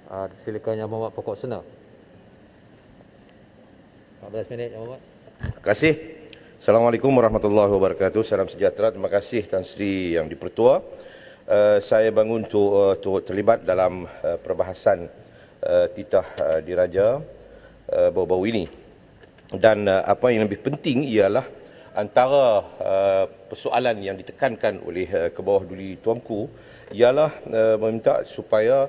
Silakan Yang Berhormat Pokok Sena. 14 minit, Yang Berhormat. Terima kasih. Assalamualaikum warahmatullahi wabarakatuh. Salam sejahtera. Terima kasih Tan Sri Yang Dipertua. Saya bangun untuk terlibat dalam perbahasan titah diraja baru-baru ini. Dan apa yang lebih penting ialah antara persoalan yang ditekankan oleh Kebawah Duli Tuanku ialah meminta supaya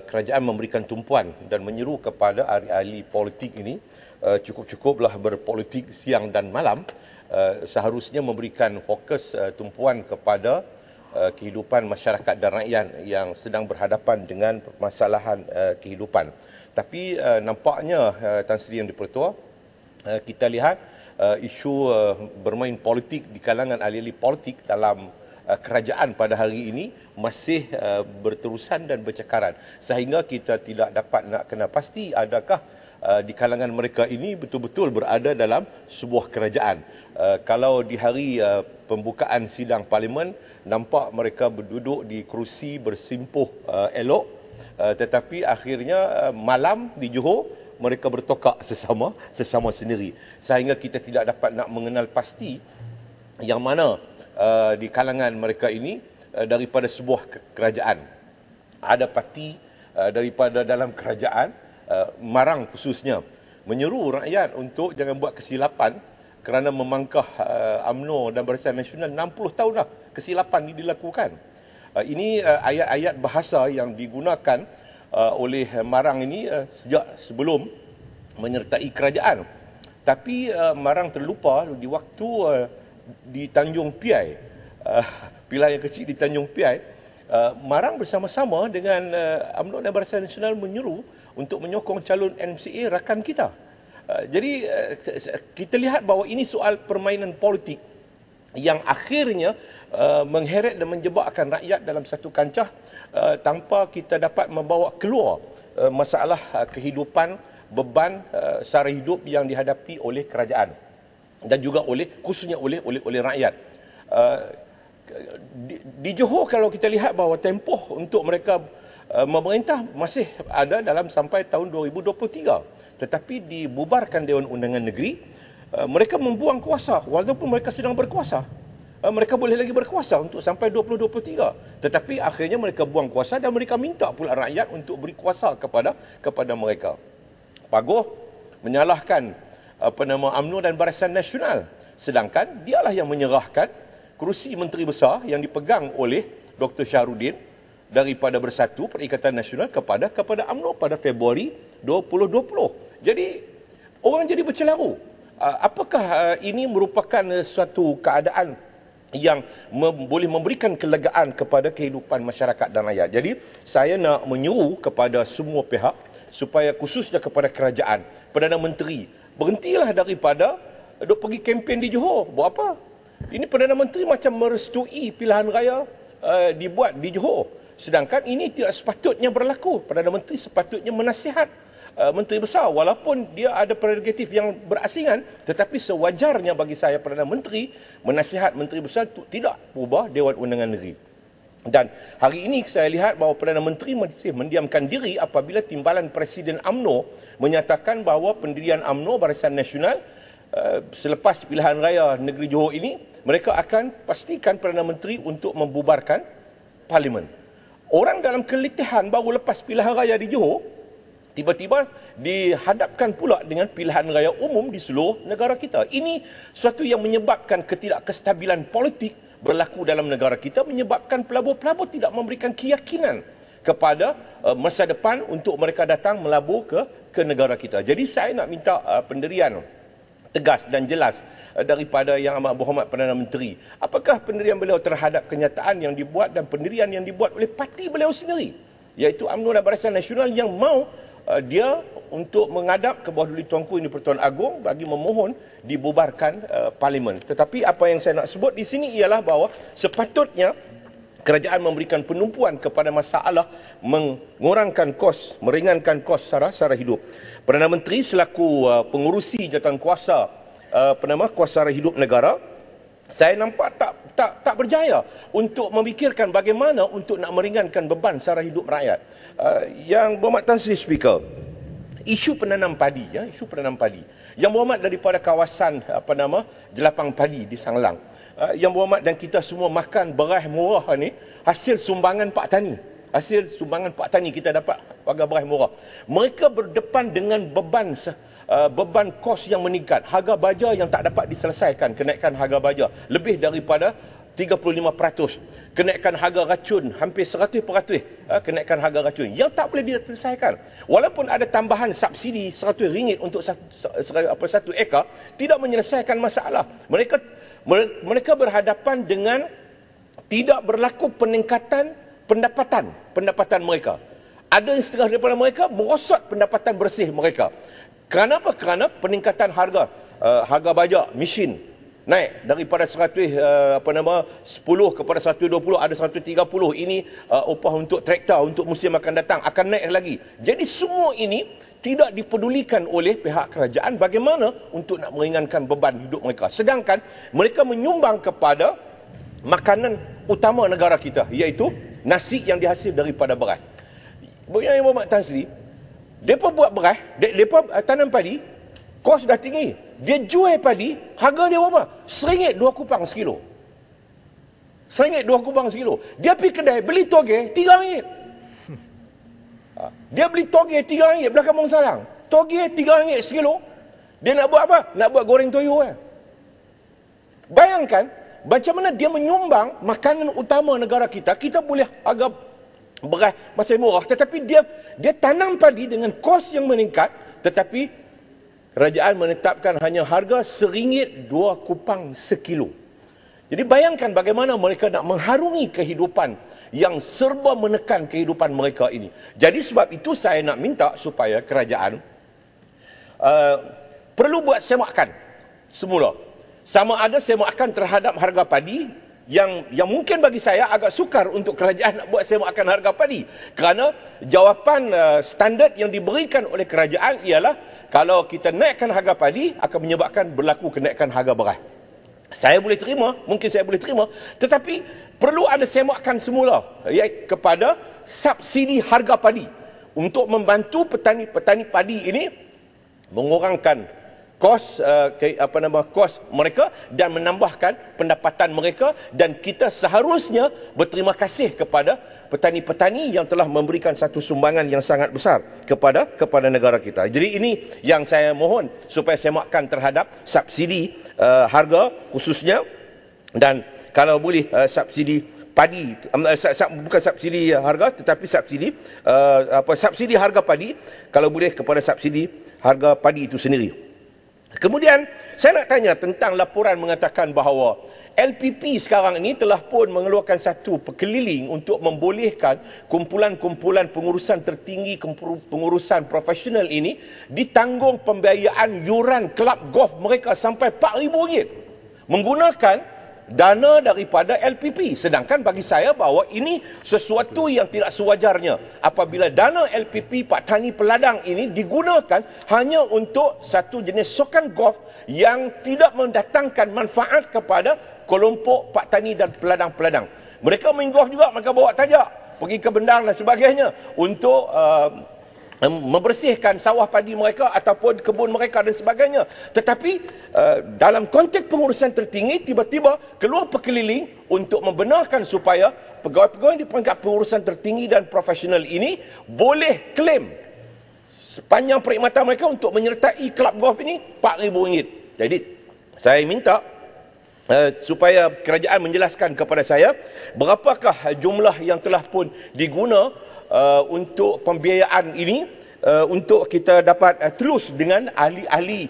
kerajaan memberikan tumpuan dan menyeru kepada ahli-ahli politik ini cukup-cukuplah berpolitik siang dan malam, seharusnya memberikan fokus tumpuan kepada kehidupan masyarakat dan rakyat yang sedang berhadapan dengan permasalahan kehidupan. Tapi nampaknya Tan Sri Yang Dipertua, kita lihat isu bermain politik di kalangan ahli-ahli politik dalam kerajaan pada hari ini masih berterusan dan bercekaran, sehingga kita tidak dapat nak kena pasti adakah di kalangan mereka ini betul-betul berada dalam sebuah kerajaan. Kalau di hari pembukaan sidang parlimen, nampak mereka berduduk di kerusi bersimpuh elok, tetapi akhirnya malam di Johor mereka bertokak sesama sendiri, sehingga kita tidak dapat nak mengenal pasti yang mana di kalangan mereka ini daripada sebuah kerajaan. Ada parti daripada dalam kerajaan marang khususnya menyeru rakyat untuk jangan buat kesilapan kerana memangkah UMNO dan Barisan Nasional 60 tahun dah kesilapan ini dilakukan. Ini ayat-ayat bahasa yang digunakan oleh marang ini sejak sebelum menyertai kerajaan. Tapi marang terlupa di waktu di Tanjung Piai, pilihan yang kecil di Tanjung Piai, marang bersama-sama dengan UMNO dan Barisan Nasional menyeru untuk menyokong calon MCA rakan kita. Jadi kita lihat bahawa ini soal permainan politik yang akhirnya mengheret dan menjebakkan rakyat dalam satu kancah tanpa kita dapat membawa keluar masalah kehidupan, beban sara hidup yang dihadapi oleh kerajaan dan juga khususnya oleh rakyat. Di Johor kalau kita lihat bahawa tempoh untuk mereka memerintah masih ada dalam sampai tahun 2023. Tetapi dibubarkan Dewan Undangan Negeri, mereka membuang kuasa walaupun mereka sedang berkuasa. Mereka boleh lagi berkuasa untuk sampai 2023. Tetapi akhirnya mereka buang kuasa dan mereka minta pula rakyat untuk beri kuasa kepada mereka. Paguh menyalahkan UMNO dan Barisan Nasional, sedangkan dialah yang menyerahkan kerusi Menteri Besar yang dipegang oleh Dr. Syahrudin daripada Bersatu Perikatan Nasional kepada UMNO pada Februari 2020. Jadi orang jadi bercelaru. Apakah ini merupakan suatu keadaan yang boleh memberikan kelegaan kepada kehidupan masyarakat dan rakyat? Jadi saya nak menyuruh kepada semua pihak supaya khususnya kepada kerajaan, Perdana Menteri, berhentilah daripada duk pergi kempen di Johor. Buat apa? Ini Perdana Menteri macam merestui pilihan raya dibuat di Johor. Sedangkan ini tidak sepatutnya berlaku. Perdana Menteri sepatutnya menasihat Menteri Besar, walaupun dia ada prerogatif yang berasingan, tetapi sewajarnya bagi saya Perdana Menteri menasihat Menteri Besar tidak ubah Dewan Undangan Negeri. Dan hari ini saya lihat bahawa Perdana Menteri masih mendiamkan diri apabila timbalan Presiden UMNO menyatakan bahawa pendirian UMNO Barisan Nasional selepas pilihan raya negeri Johor ini, mereka akan pastikan Perdana Menteri untuk membubarkan Parlimen. Orang dalam keletihan baru lepas pilihan raya di Johor, tiba-tiba dihadapkan pula dengan pilihan raya umum di seluruh negara kita. Ini suatu yang menyebabkan ketidakkestabilan politik berlaku dalam negara kita, menyebabkan pelabur-pelabur tidak memberikan keyakinan kepada masa depan untuk mereka datang melabur ke negara kita. Jadi saya nak minta pendirian tegas dan jelas daripada Yang Amat Berhormat Perdana Menteri. Apakah pendirian beliau terhadap kenyataan yang dibuat dan pendirian yang dibuat oleh parti beliau sendiri, iaitu UMNO dan Barisan Nasional, yang mau dia untuk menghadap ke bawah Duli Tuanku Yang Di-Pertuan Agong bagi memohon dibubarkan Parlimen. Tetapi apa yang saya nak sebut di sini ialah bahawa sepatutnya kerajaan memberikan penumpuan kepada masalah mengurangkan kos, meringankan kos sara hidup. Perdana Menteri selaku pengurusi jawatan kuasa kuasa sara hidup negara saya nampak tak berjaya untuk memikirkan bagaimana untuk nak meringankan beban sara hidup rakyat. Yang Berhormat Tan Sri Speaker, isu penanam padi, isu penanam padi. Yang Berhormat daripada kawasan Jelapang Padi di Sanglang. Yang Berhormat dan kita semua makan beras murah ni hasil sumbangan Pak Tani. Hasil sumbangan Pak Tani kita dapat harga beras murah. Mereka berdepan dengan beban kos yang meningkat, harga baja yang tak dapat diselesaikan, kenaikan harga baja lebih daripada 35%, kenaikan harga racun hampir 100%, kenaikan harga racun yang tak boleh diselesaikan. Walaupun ada tambahan subsidi RM100 untuk satu ekar, tidak menyelesaikan masalah. Mereka berhadapan dengan tidak berlaku peningkatan pendapatan mereka. Ada yang setengah daripada mereka merosot pendapatan bersih mereka. Kenapa? Kerana peningkatan harga baja mesin naik daripada 10 kepada 120, ada 130. Ini upah untuk traktor untuk musim akan datang akan naik lagi. Jadi semua ini tidak dipedulikan oleh pihak kerajaan bagaimana untuk nak meringankan beban hidup mereka. Sedangkan mereka menyumbang kepada makanan utama negara kita, iaitu nasi yang dihasil daripada beras. Yang Berhormat Tan Sri, mereka buat beras, mereka tanam padi, kos dah tinggi. Dia jual padi, harga dia berapa? RM1 2 kupang sekilo. RM1 2 kupang sekilo. Dia pergi kedai, beli toge, RM3. Dia beli toge RM3 belah Kampung Salang. Toge RM3 sekilo. Dia nak buat apa? Nak buat goreng toyo. Bayangkan, macam mana dia menyumbang makanan utama negara kita. Kita boleh harga beras masih murah, tetapi dia tanam padi dengan kos yang meningkat, tetapi kerajaan menetapkan hanya harga RM1 2 kupang sekilo. Jadi bayangkan bagaimana mereka nak mengharungi kehidupan yang serba menekan kehidupan mereka ini. Jadi sebab itu saya nak minta supaya kerajaan perlu buat semakan semula. Sama ada semakan terhadap harga padi yang mungkin bagi saya agak sukar untuk kerajaan nak buat semakan harga padi. Kerana jawapan standard yang diberikan oleh kerajaan ialah kalau kita naikkan harga padi akan menyebabkan berlaku kenaikan harga beras. Saya boleh terima, mungkin saya boleh terima, tetapi perlu ada semakan semula kepada subsidi harga padi untuk membantu petani padi ini mengurangkan kos kos mereka dan menambahkan pendapatan mereka, dan kita seharusnya berterima kasih kepada petani-petani yang telah memberikan satu sumbangan yang sangat besar kepada negara kita. Jadi ini yang saya mohon supaya semakan terhadap subsidi harga khususnya, dan kalau boleh subsidi padi, bukan subsidi harga tetapi subsidi harga padi, kalau boleh kepada subsidi harga padi itu sendiri. Kemudian saya nak tanya tentang laporan mengatakan bahawa LPP sekarang ini telah pun mengeluarkan satu perkeliling untuk membolehkan kumpulan-kumpulan pengurusan tertinggi, pengurusan profesional ini ditanggung pembiayaan yuran kelab golf mereka sampai RM4,000 menggunakan dana daripada LPP. Sedangkan bagi saya bahawa ini sesuatu yang tidak sewajarnya apabila dana LPP Pak Tani Peladang ini digunakan hanya untuk satu jenis sukan golf yang tidak mendatangkan manfaat kepada kelompok Pak Tani dan peladang-peladang. Mereka main golf juga, mereka bawa tajak pergi ke bendang dan sebagainya untuk membersihkan sawah padi mereka ataupun kebun mereka dan sebagainya. Tetapi dalam konteks pengurusan tertinggi, tiba-tiba keluar perkeliling untuk membenarkan supaya pegawai-pegawai di peringkat pengurusan tertinggi dan profesional ini boleh klaim sepanjang perkhidmatan mereka untuk menyertai kelab golf ini RM4,000. Jadi saya minta supaya kerajaan menjelaskan kepada saya berapakah jumlah yang telah pun diguna untuk pembiayaan ini untuk kita dapat telus dengan ahli-ahli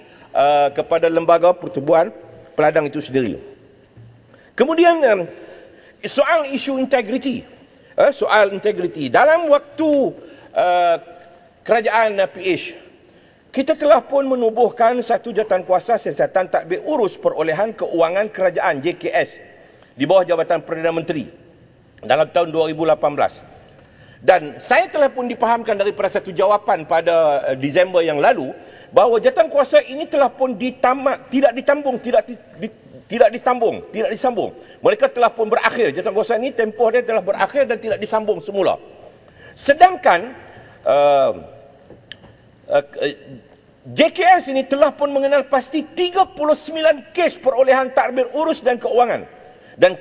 kepada lembaga pertubuhan peladang itu sendiri. Kemudian soal isu integriti. Soal integriti. Dalam waktu kerajaan PH, kita telah pun menubuhkan satu jawatankuasa siasatan tadbir urus perolehan keuangan kerajaan JKS di bawah Jabatan Perdana Menteri dalam tahun 2018. Dan saya telah pun dipahamkan daripada satu jawapan pada Disember yang lalu bahawa jawatankuasa ini telah pun tidak tidak disambung. Mereka telah pun berakhir. Jawatankuasa ini tempoh dia telah berakhir dan tidak disambung semula. Sedangkan JKS ini telah pun mengenal pasti 39 kes perolehan tadbir urus dan keuangan dan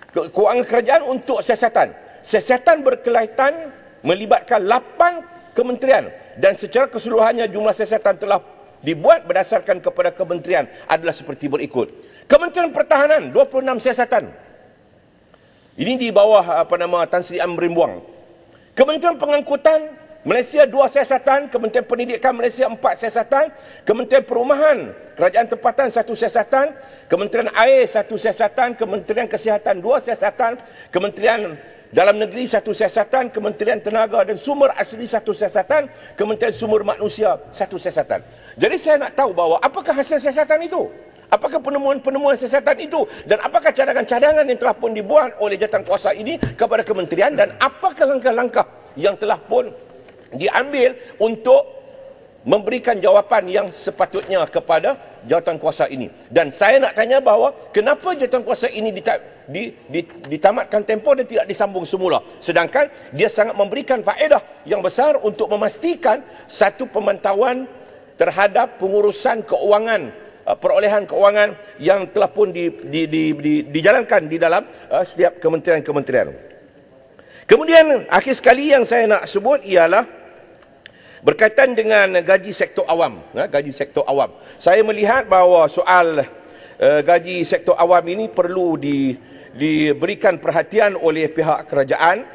keuangan kerajaan untuk siasatan. Siasatan berkaitan melibatkan 8 kementerian dan secara keseluruhannya jumlah siasatan telah dibuat berdasarkan kepada kementerian adalah seperti berikut. Kementerian Pertahanan 26 siasatan. Ini di bawah Tan Sri Amrin Buang. Kementerian Pengangkutan Malaysia 2 siasatan, Kementerian Pendidikan Malaysia 4 siasatan, Kementerian Perumahan Kerajaan Tempatan 1 siasatan, Kementerian Air 1 siasatan, Kementerian Kesihatan 2 siasatan, Kementerian Dalam Negeri 1 siasatan, Kementerian Tenaga dan Sumber Asli 1 siasatan, Kementerian Sumber Manusia 1 siasatan. Jadi saya nak tahu bahawa apakah hasil siasatan itu? Apakah penemuan-penemuan siasatan itu? Dan apakah cadangan-cadangan yang telah pun dibuat oleh jawatankuasa ini kepada kementerian dan apakah langkah-langkah yang telah pun diambil untuk memberikan jawapan yang sepatutnya kepada jawatankuasa ini. Dan saya nak tanya bahawa kenapa jawatankuasa ini ditamatkan tempoh dan tidak disambung semula. Sedangkan dia sangat memberikan faedah yang besar untuk memastikan satu pemantauan terhadap pengurusan keuangan, perolehan keuangan yang telah pun dijalankan di dalam setiap kementerian-kementerian. Kemudian akhir sekali yang saya nak sebut ialah berkaitan dengan gaji sektor awam. Gaji sektor awam. Saya melihat bahawa soal gaji sektor awam ini perlu diberikan perhatian oleh pihak kerajaan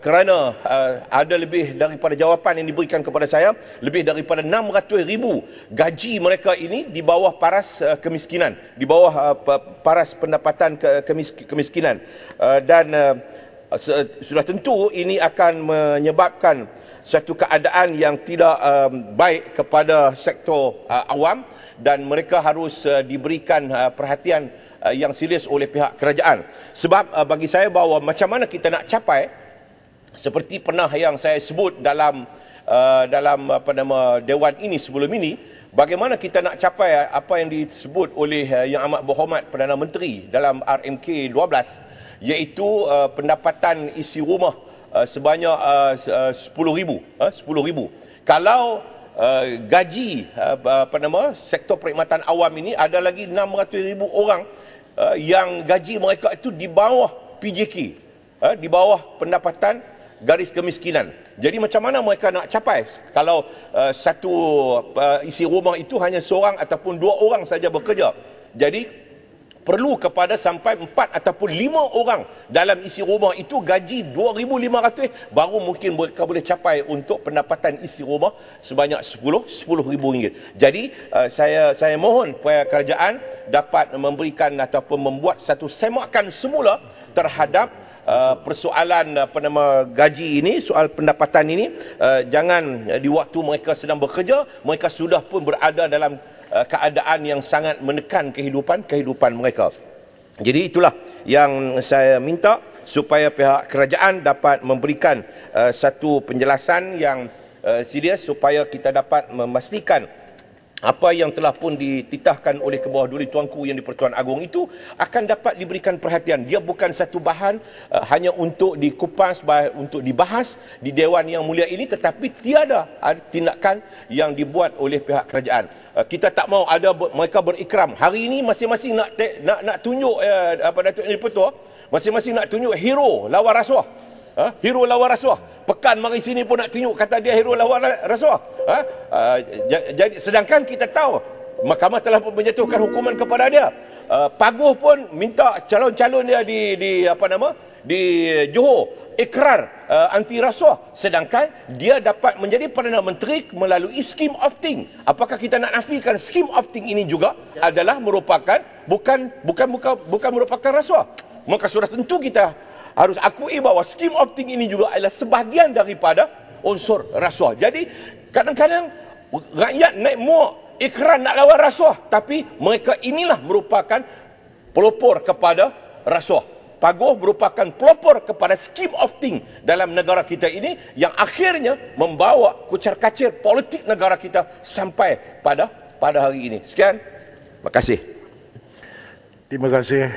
kerana ada lebih daripada jawapan yang diberikan kepada saya, lebih daripada 600,000 gaji mereka ini di bawah paras kemiskinan, di bawah paras pendapatan kemiskinan. Dan sudah tentu ini akan menyebabkan satu keadaan yang tidak baik kepada sektor awam dan mereka harus diberikan perhatian yang serius oleh pihak kerajaan. Sebab bagi saya bahawa macam mana kita nak capai seperti pernah yang saya sebut dalam dewan ini sebelum ini, bagaimana kita nak capai apa yang disebut oleh Yang Amat Berhormat Perdana Menteri dalam RMK 12, iaitu pendapatan isi rumah sebanyak 10,000. Kalau gaji sektor perkhidmatan awam ini ada lagi 600,000 orang yang gaji mereka itu di bawah PJK, di bawah pendapatan garis kemiskinan. Jadi macam mana mereka nak capai kalau satu isi rumah itu hanya seorang ataupun 2 orang saja bekerja. Jadi perlu kepada sampai 4 ataupun 5 orang dalam isi rumah itu gaji 2,500 baru mungkin mereka boleh capai untuk pendapatan isi rumah sebanyak 10,000 ringgit. Jadi saya mohon supaya kerajaan dapat memberikan ataupun membuat satu semakan semula terhadap persoalan gaji ini, soal pendapatan ini. Jangan di waktu mereka sedang bekerja, mereka sudah pun berada dalam keadaan yang sangat menekan kehidupan mereka. Jadi itulah yang saya minta supaya pihak kerajaan dapat memberikan satu penjelasan yang serius supaya kita dapat memastikan apa yang telah pun dititahkan oleh Kebawah Duli Tuanku Yang di-Pertuan Agong itu akan dapat diberikan perhatian. Dia bukan satu bahan hanya untuk dikupas, untuk dibahas di Dewan Yang Mulia ini, tetapi tiada tindakan yang dibuat oleh pihak kerajaan. Kita tak mau ada mereka berikram. Hari ini masing-masing nak tunjuk Datuk Yang di-Pertua, masing-masing nak tunjuk hero lawan rasuah. Hero lawan rasuah. Pekan mari sini pun nak tunjuk kata dia hero lawan rasuah. Jadi sedangkan kita tahu mahkamah telah menjatuhkan hukuman kepada dia. Paguh pun minta calon-calon dia di Johor ikrar anti rasuah, sedangkan dia dapat menjadi Perdana Menteri melalui scheme opting. Apakah kita nak nafikan scheme opting ini juga adalah merupakan bukan merupakan rasuah? Maka sudah tentu kita harus akui bahawa scheme opting ini juga adalah sebahagian daripada unsur rasuah. Jadi kadang-kadang rakyat naik muak ikrar nak lawan rasuah, tapi mereka inilah merupakan pelopor kepada rasuah. Paguh merupakan pelopor kepada scheme opting dalam negara kita ini yang akhirnya membawa kucar-kacir politik negara kita sampai pada hari ini. Sekian. Terima kasih. Terima kasih